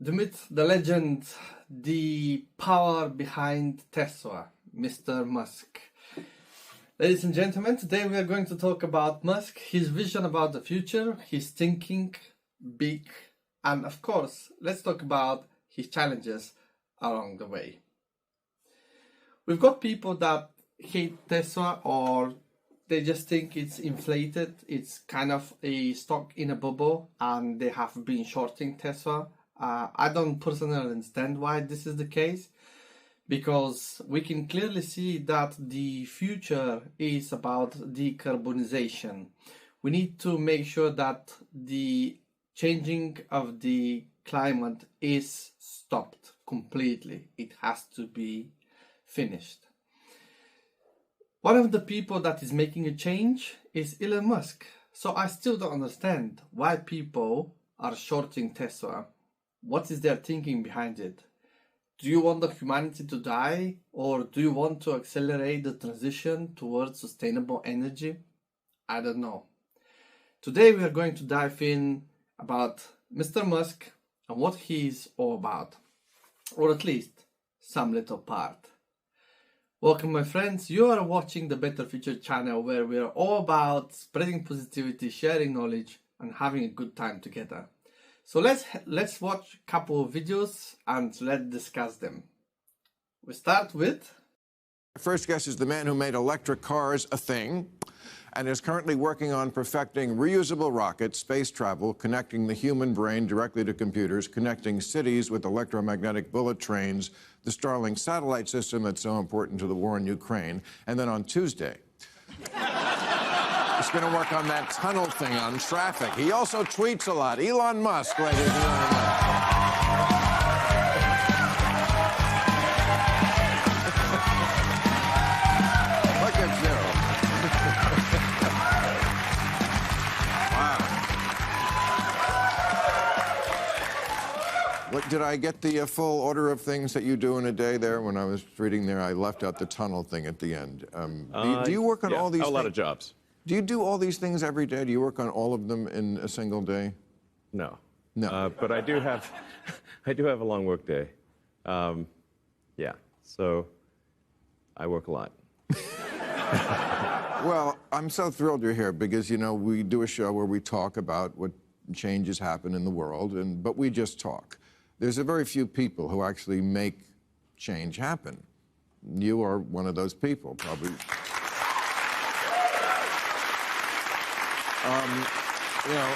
The myth, the legend, the power behind Tesla, Mr. Musk. Ladies and gentlemen, today we are going to talk about Musk, his vision about the future, his thinking big, and of course, let's talk about his challenges along the way. We've got people that hate Tesla, or they just think it's inflated, it's kind of a stock in a bubble, and they have been shorting Tesla. I don't personally understand why this is the case, because we can clearly see that the future is about decarbonization. We need to make sure that the changing of the climate is stopped completely. It has to be finished. One of the people that is making a change is Elon Musk. So I still don't understand why people are shorting Tesla. What is their thinking behind it? Do you want the humanity to die, or do you want to accelerate the transition towards sustainable energy? I don't know. Today we are going to dive in about Mr. Musk and what he is all about, or at least some little part. Welcome, my friends. You are watching the Better Future channel, where we are all about spreading positivity, sharing knowledge, and having a good time together. So let's watch a couple of videos and let's discuss them. We start with... Our first guest is the man who made electric cars a thing and is currently working on perfecting reusable rockets, space travel, connecting the human brain directly to computers, connecting cities with electromagnetic bullet trains, the Starlink satellite system that's so important to the war in Ukraine. And then on Tuesday, he's going to work on that tunnel thing on traffic. He also tweets a lot. Elon Musk, ladies and gentlemen. Look at you. Wow. Did I get the full order of things that you do in a day there? When I was reading there, I left out the tunnel thing at the end. Do you work on all these things? A lot of jobs. Do you do all these things every day? Do you work on all of them in a single day? No. No. But I do have, I do have a long work day. Yeah. So I work a lot. Well, I'm so thrilled you're here because, you know, we do a show where we talk about what changes happen in the world, but we just talk. There's a very few people who actually make change happen. You are one of those people, probably. You know,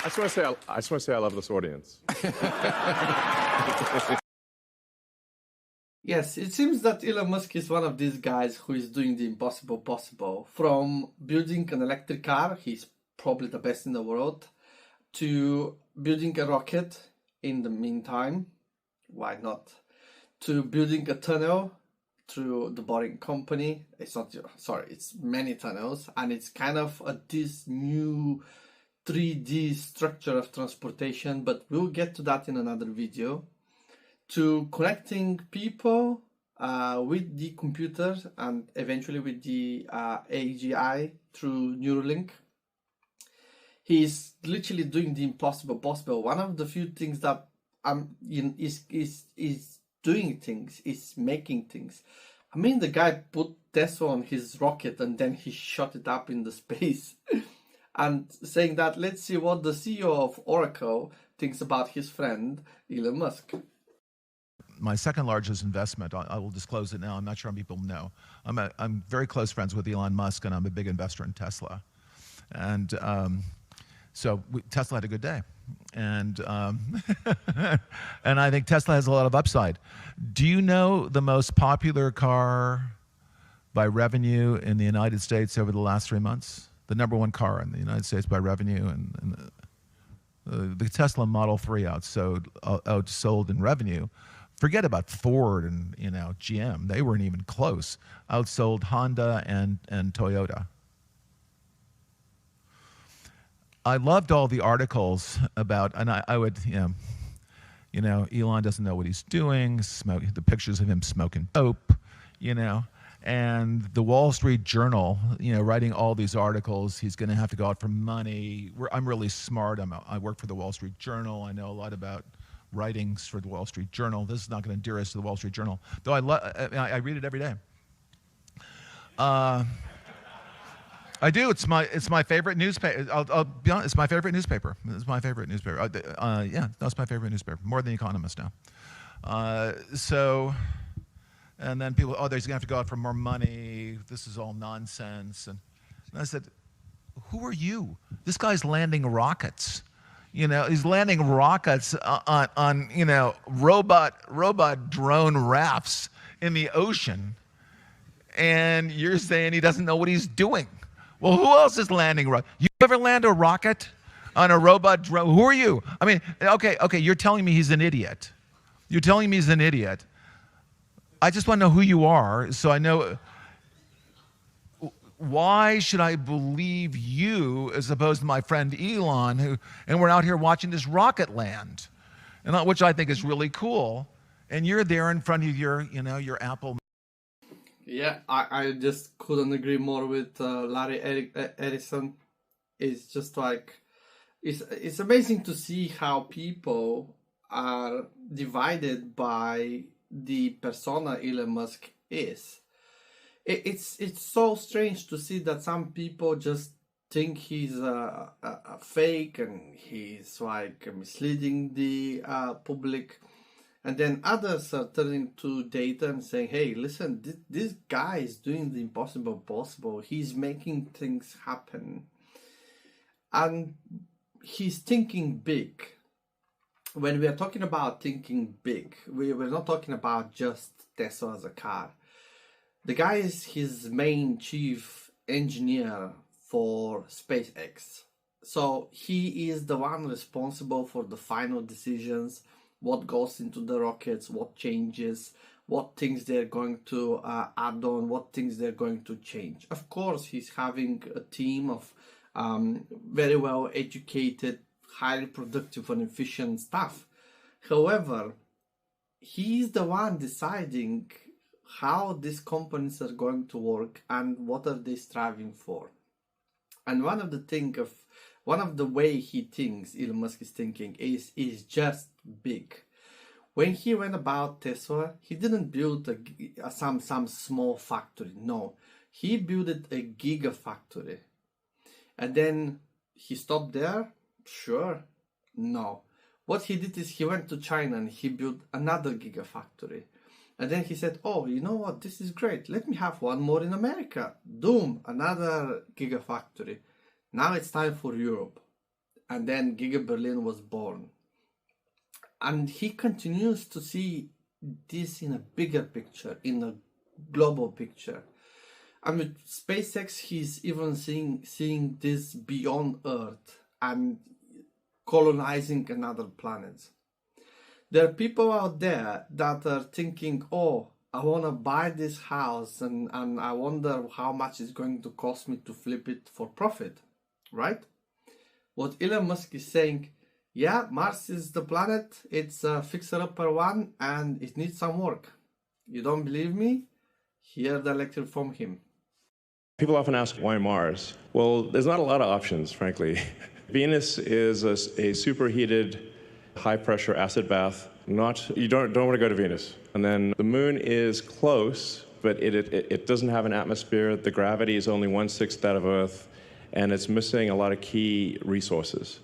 I just want to say I love this audience. Yes, it seems that Elon Musk is one of these guys who is doing the impossible possible. From building an electric car, he's probably the best in the world, to building a rocket in the meantime, why not, to building a tunnel through the Boring Company. It's not, sorry, it's many tunnels, and it's kind of this new 3D structure of transportation, but we'll get to that in another video. To connecting people with the computers and eventually with the AGI through Neuralink. He's literally doing the impossible possible. One of the few things that is doing things, is making things. I mean, the guy put Tesla on his rocket and then he shot it up in the space. And saying that, let's see what the CEO of Oracle thinks about his friend, Elon Musk. My second largest investment, I will disclose it now, I'm not sure people know. I'm very close friends with Elon Musk, and I'm a big investor in Tesla. And so Tesla had a good day. And and I think Tesla has a lot of upside. Do you know the most popular car by revenue in the United States over the last 3 months? The number one car in the United States by revenue, and the Tesla Model 3 outsold in revenue. Forget about Ford and GM; they weren't even close. Outsold Honda and Toyota. I loved all the articles about, and I would, Elon doesn't know what he's doing. The pictures of him smoking dope, And the Wall Street Journal, writing all these articles, he's going to have to go out for money. I'm really smart. I work for the Wall Street Journal. I know a lot about writings for the Wall Street Journal. This is not going to endear us to the Wall Street Journal, though I read it every day. I do. It's my favorite newspaper. I'll be honest. It's my favorite newspaper. It's my favorite newspaper. Yeah, that's my favorite newspaper. More than The Economist now. And then people, they're going to have to go out for more money. This is all nonsense. And I said, who are you? This guy's landing rockets. He's landing rockets on robot drone rafts in the ocean. And you're saying he doesn't know what he's doing. Well, who else is landing rockets? You ever land a rocket on a robot drone? Who are you? I mean, okay, you're telling me he's an idiot. You're telling me he's an idiot. I just want to know who you are, so I know. Why should I believe you as opposed to my friend Elon, and we're out here watching this rocket land, which I think is really cool, and you're there in front of your Apple. Yeah, I just couldn't agree more with Larry Ellison. It's just like, it's amazing to see how people are divided by the persona Elon Musk is. It's so strange to see that some people just think he's a fake and he's like misleading the public, and then others are turning to data and saying, hey, listen, this guy is doing the impossible possible. He's making things happen and he's thinking big. When we are talking about thinking big, we're not talking about just Tesla as a car. The guy is his main chief engineer for SpaceX. So he is the one responsible for the final decisions, what goes into the rockets, what changes, what things they're going to add on, what things they're going to change. Of course, he's having a team of very well educated, highly productive and efficient staff. However, he's the one deciding how these companies are going to work and what are they striving for. And one of the way he thinks, Elon Musk is thinking, is just big. When he went about Tesla, he didn't build some small factory. No, he built a gigafactory. And then he stopped there. Sure. No. What he did is he went to China and he built another gigafactory. And then he said, oh, you know what? This is great. Let me have one more in America. Boom, another gigafactory. Now it's time for Europe. And then Giga Berlin was born. And he continues to see this in a bigger picture, in a global picture. And with SpaceX, he's even seeing this beyond Earth and colonizing another planet. There are people out there that are thinking, oh, I want to buy this house and I wonder how much it's going to cost me to flip it for profit, right? What Elon Musk is saying, yeah, Mars is the planet, it's a fixer-upper one and it needs some work. You don't believe me? Hear the lecture from him. People often ask, why Mars? Well, there's not a lot of options, frankly. Venus is a superheated, high-pressure acid bath. You don't want to go to Venus. And then the moon is close, but it doesn't have an atmosphere. The gravity is only 1/6 that of Earth, and it's missing a lot of key resources.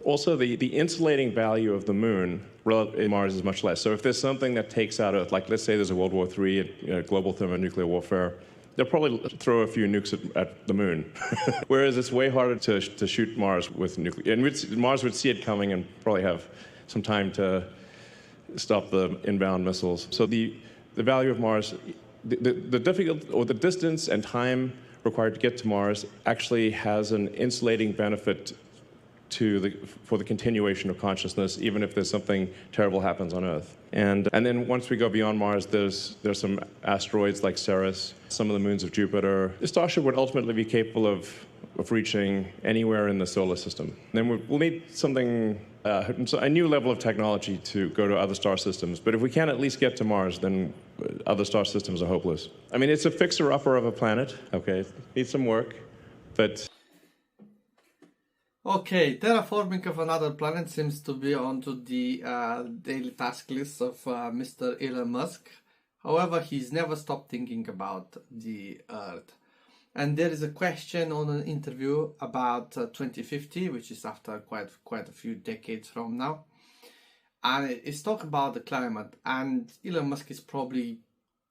Also, the insulating value of the moon in Mars is much less. So if there's something that takes out Earth, like let's say there's a World War III, global thermonuclear warfare, they'll probably throw a few nukes at the moon. Whereas it's way harder to shoot Mars with nuclear. And Mars would see it coming and probably have some time to stop the inbound missiles. So the value of Mars, the distance and time required to get to Mars actually has an insulating benefit for the continuation of consciousness, even if there's something terrible happens on Earth. And then once we go beyond Mars, there's some asteroids like Ceres, some of the moons of Jupiter. The Starship would ultimately be capable of reaching anywhere in the solar system. Then we'll need something so a new level of technology to go to other star systems. But if we can't at least get to Mars, then other star systems are hopeless. I mean, it's a fixer-upper of a planet, okay? It needs some work, but... Okay, terraforming of another planet seems to be onto the daily task list of Mr. Elon Musk. However, he's never stopped thinking about the Earth. And there is a question on an interview about 2050, which is after quite a few decades from now. And it's talk about the climate. And Elon Musk is probably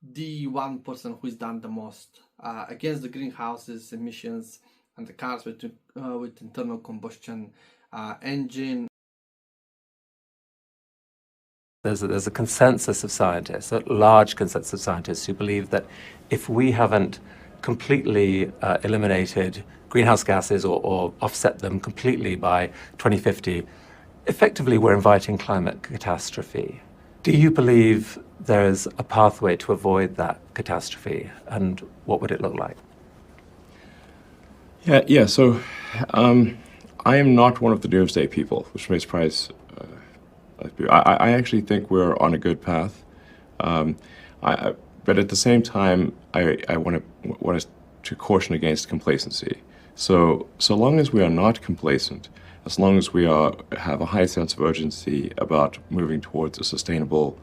the one person who's done the most against the greenhouses emissions and the cars with internal combustion engine. There's a consensus of scientists, a large consensus of scientists who believe that if we haven't completely eliminated greenhouse gases or offset them completely by 2050, effectively we're inviting climate catastrophe. Do you believe there is a pathway to avoid that catastrophe, and what would it look like? Yeah. So I am not one of the doomsday people, which may surprise. I actually think we're on a good path. But at the same time, I want us to caution against complacency. So long as we are not complacent, as long as we have a high sense of urgency about moving towards a sustainable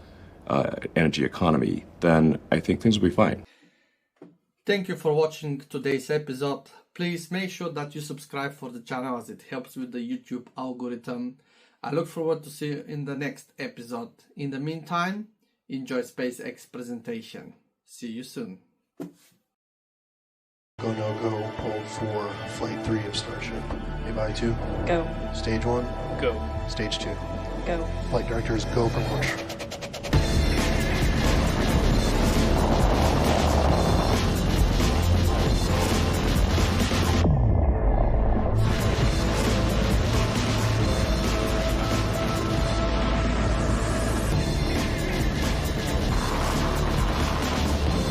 energy economy, then I think things will be fine. Thank you for watching today's episode. Please make sure that you subscribe for the channel as it helps with the YouTube algorithm. I look forward to see you in the next episode. In the meantime, enjoy SpaceX presentation. See you soon. Go, no, go, pull for Flight 3 of Starship. Goodbye 2. Go. Stage 1. Go. Stage 2. Go. Flight directors, go for push.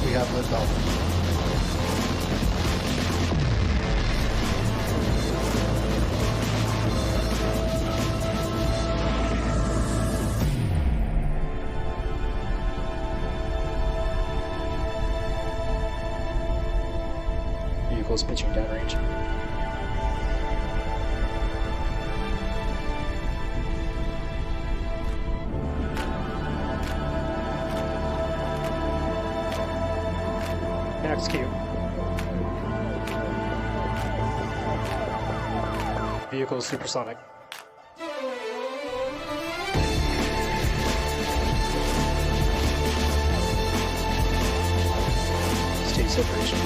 We have liftoff. Vehicles pitching downrange. Next cue. Vehicle supersonic. Stage separation.